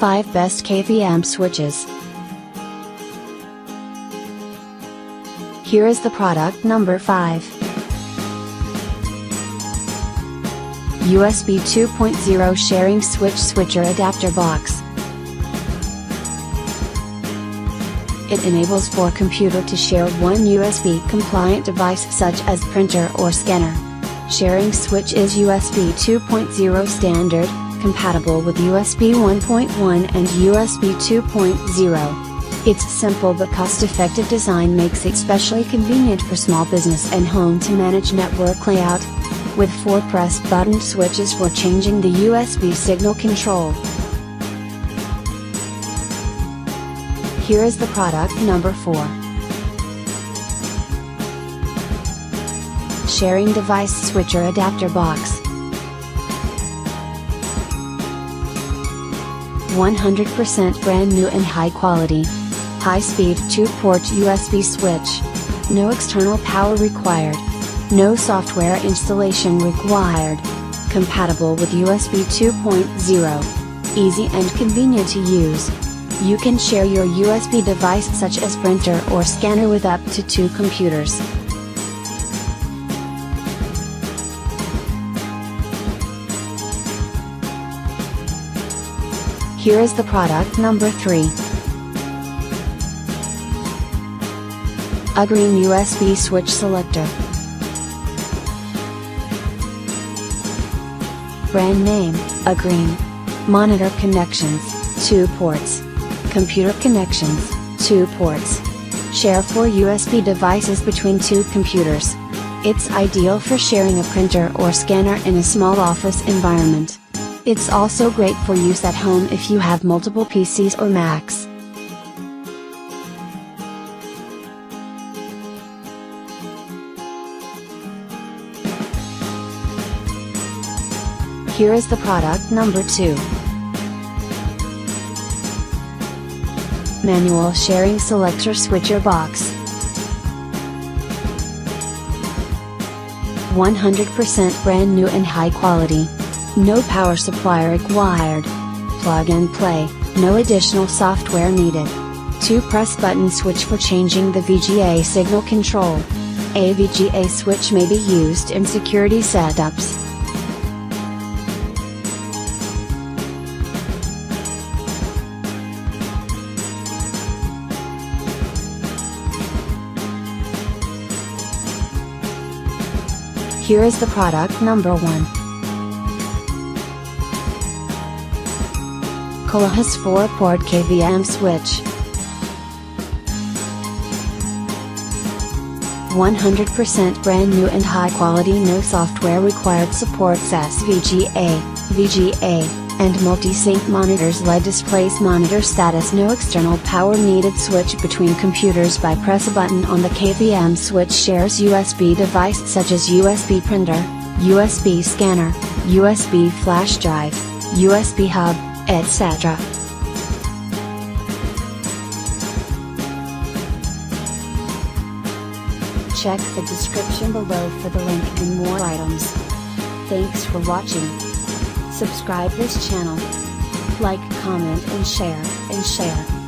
5 Best KVM Switches. Here is the product number 5. USB 2.0 Sharing Switch Switcher Adapter Box. It enables for computer to share one USB compliant device such as printer or scanner. Sharing switch is USB 2.0 standard, compatible with USB 1.1 and USB 2.0. Its simple but cost-effective design makes it especially convenient for small business and home to manage network layout, with 4 press button switches for changing the USB signal control. Here is the product number 4. Sharing Device Switcher Adapter Box. 100% brand new and high quality. High-speed 2-port USB switch. No external power required. No software installation required. Compatible with USB 2.0. Easy and convenient to use. You can share your USB device such as printer or scanner with up to 2 computers. Here is the product number 3. Ugreen USB Switch Selector. Brand name, Ugreen. Monitor connections, 2 ports. Computer connections, 2 ports. Share 4 USB devices between 2 computers. It's ideal for sharing a printer or scanner in a small office environment. It's also great for use at home if you have multiple PCs or Macs. Here is the product number 2. Manual Sharing Selector Switcher Box. 100% brand new and high quality. No power supply required. Plug and play, no additional software needed. 2 press button switch for changing the VGA signal control. A VGA switch may be used in security setups. Here is the product number 1. Colohas 4-port KVM Switch. 100% brand new and high quality. No software required. Supports SVGA, VGA, and multi-sync monitors. LED displays monitor status. No external power needed. Switch between computers by press a button on the KVM switch. Shares USB device such as USB printer, USB scanner, USB flash drive, USB hub, etc. Check the description below for the link and more items. Thanks for watching. Subscribe this channel. Like, comment and share.